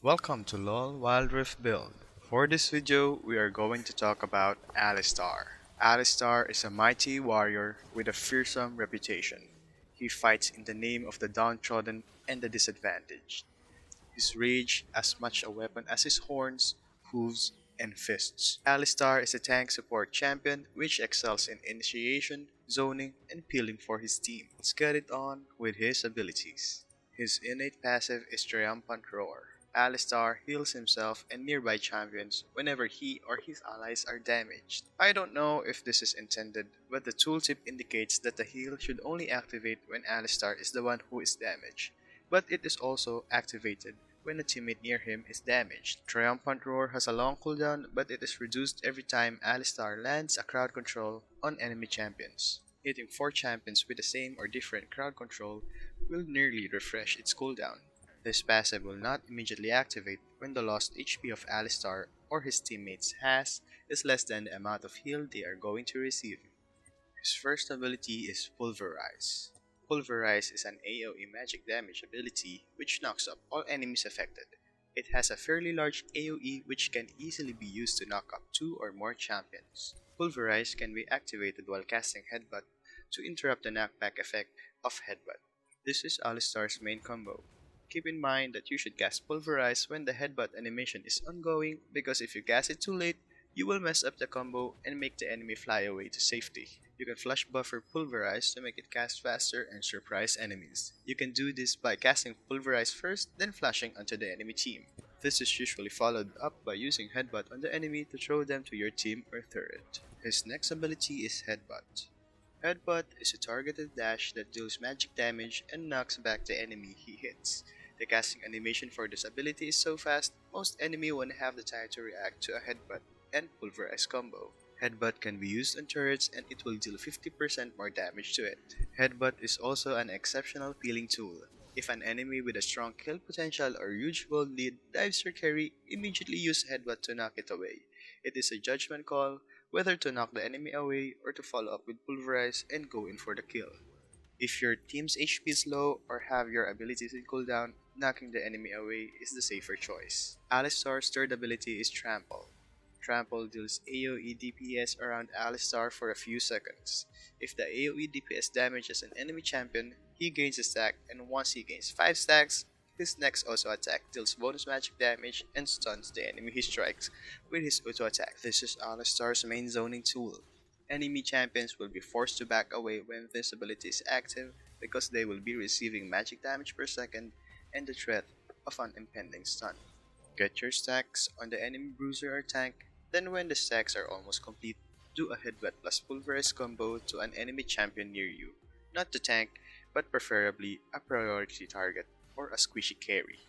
Welcome to LOL Wild Rift Build. For this video, we are going to talk about Alistar. Alistar is a mighty warrior with a fearsome reputation. He fights in the name of the downtrodden and the disadvantaged. His rage as much a weapon as his horns, hooves, and fists. Alistar is a tank support champion which excels in initiation, zoning, and peeling for his team. Let's get it on with his abilities. His innate passive is Triumphant Roar. Alistar heals himself and nearby champions whenever he or his allies are damaged. I don't know if this is intended, but the tooltip indicates that the heal should only activate when Alistar is the one who is damaged, but it is also activated when a teammate near him is damaged. Triumphant Roar has a long cooldown, but it is reduced every time Alistar lands a crowd control on enemy champions. Hitting 4 champions with the same or different crowd control will nearly refresh its cooldown. This passive will not immediately activate when the lost HP of Alistar or his teammates has is less than the amount of heal they are going to receive. His first ability is Pulverize. Pulverize is an AoE magic damage ability which knocks up all enemies affected. It has a fairly large AoE which can easily be used to knock up 2 or more champions. Pulverize can be activated while casting Headbutt to interrupt the knockback effect of Headbutt. This is Alistar's main combo. Keep in mind that you should cast Pulverize when the Headbutt animation is ongoing because if you cast it too late, you will mess up the combo and make the enemy fly away to safety. You can flush buffer Pulverize to make it cast faster and surprise enemies. You can do this by casting Pulverize first, then flashing onto the enemy team. This is usually followed up by using Headbutt on the enemy to throw them to your team or turret. His next ability is Headbutt. Headbutt is a targeted dash that deals magic damage and knocks back the enemy he hits. The casting animation for this ability is so fast, most enemy won't have the time to react to a Headbutt and Pulverize combo. Headbutt can be used on turrets and it will deal 50% more damage to it. Headbutt is also an exceptional peeling tool. If an enemy with a strong kill potential or huge gold lead dives your carry, immediately use Headbutt to knock it away. It is a judgment call whether to knock the enemy away or to follow up with Pulverize and go in for the kill. If your team's HP is low or have your abilities in cooldown, knocking the enemy away is the safer choice. Alistar's third ability is Trample. Trample deals AoE DPS around Alistar for a few seconds. If the AoE DPS damages an enemy champion, he gains a stack, and once he gains 5 stacks, his next auto attack deals bonus magic damage and stuns the enemy he strikes with his auto attack. This is Alistar's main zoning tool. Enemy champions will be forced to back away when this ability is active because they will be receiving magic damage per second and the threat of an impending stun. Get your stacks on the enemy bruiser or tank, then when the stacks are almost complete, do a Headbutt plus Pulverize combo to an enemy champion near you. Not the tank, but preferably a priority target or a squishy carry.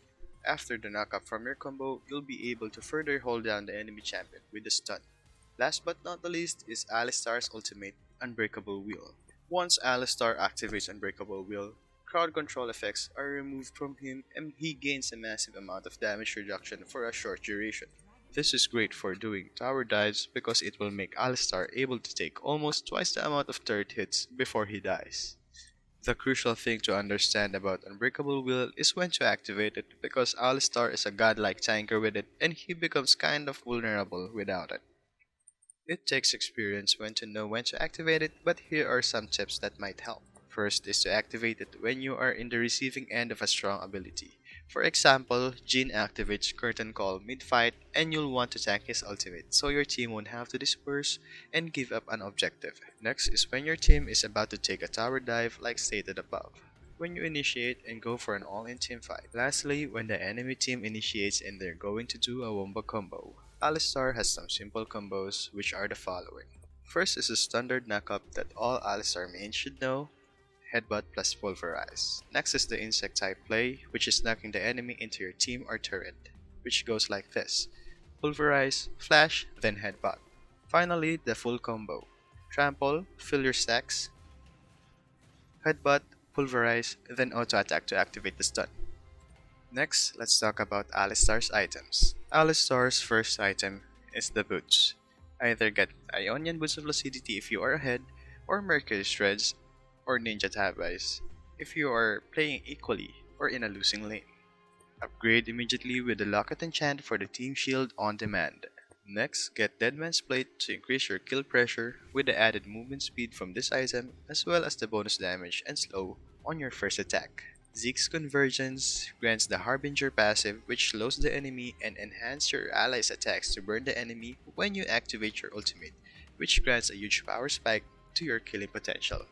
After the knockup from your combo, you'll be able to further hold down the enemy champion with a stun. Last but not the least is Alistar's ultimate, Unbreakable Wheel. Once Alistar activates Unbreakable Wheel, crowd control effects are removed from him and he gains a massive amount of damage reduction for a short duration. This is great for doing tower dives because it will make Alistar able to take almost twice the amount of turret hits before he dies. The crucial thing to understand about Unbreakable Wheel is when to activate it because Alistar is a godlike tanker with it and he becomes kind of vulnerable without it. It takes experience when to know when to activate it, but here are some tips that might help. First is to activate it when you are in the receiving end of a strong ability. For example, Jhin activates Curtain Call mid-fight and you'll want to tank his ultimate so your team won't have to disperse and give up an objective. Next is when your team is about to take a tower dive like stated above, when you initiate and go for an all-in team fight. Lastly, when the enemy team initiates and they're going to do a wombo combo. Alistar has some simple combos which are the following. First is a standard knockup that all Alistar mains should know, Headbutt plus Pulverize. Next is the insect type play, which is knocking the enemy into your team or turret, which goes like this: Pulverize, Flash, then Headbutt. Finally, the full combo. Trample, fill your stacks, Headbutt, Pulverize, then auto attack to activate the stun. Next, let's talk about Alistar's items. Alistar's first item is the boots. Either get Ionian Boots of Lucidity if you are ahead, or Mercury Shreds, or Ninja Tabais if you are playing equally or in a losing lane. Upgrade immediately with the Locket enchant for the team shield on demand. Next, get Deadman's Plate to increase your kill pressure with the added movement speed from this item as well as the bonus damage and slow on your first attack. Zeke's Convergence grants the Harbinger passive which slows the enemy and enhances your allies' attacks to burn the enemy when you activate your ultimate, which grants a huge power spike to your killing potential.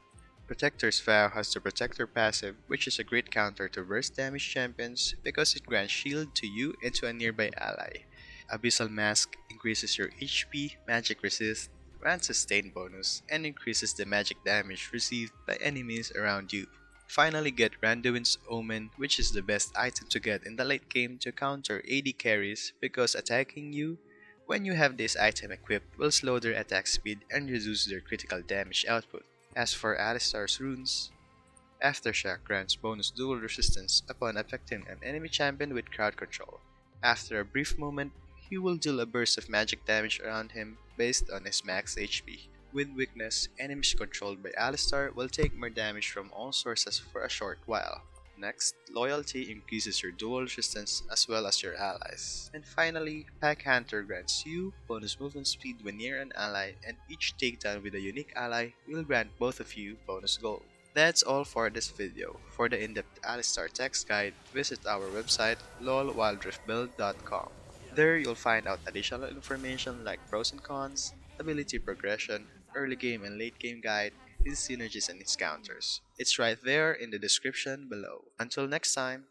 Protector's Vow has the Protector passive, which is a great counter to burst damage champions because it grants shield to you and to a nearby ally. Abyssal Mask increases your HP, magic resist, grants sustain bonus, and increases the magic damage received by enemies around you. Finally, get Randuin's Omen, which is the best item to get in the late game to counter AD carries because attacking you when you have this item equipped will slow their attack speed and reduce their critical damage output. As for Alistar's runes, Aftershock grants bonus dual resistance upon affecting an enemy champion with crowd control. After a brief moment, he will deal a burst of magic damage around him based on his max HP. With weakness, enemies controlled by Alistar will take more damage from all sources for a short while. Next, Loyalty increases your dual resistance as well as your allies. And finally, Pack Hunter grants you bonus movement speed when near an ally, and each takedown with a unique ally will grant both of you bonus gold. That's all for this video. For the in-depth Alistar text guide, visit our website lolwildriftbuild.com. There you'll find out additional information like pros and cons, ability progression, early game and late game guide, his synergies and his counters. It's right there in the description below. Until next time!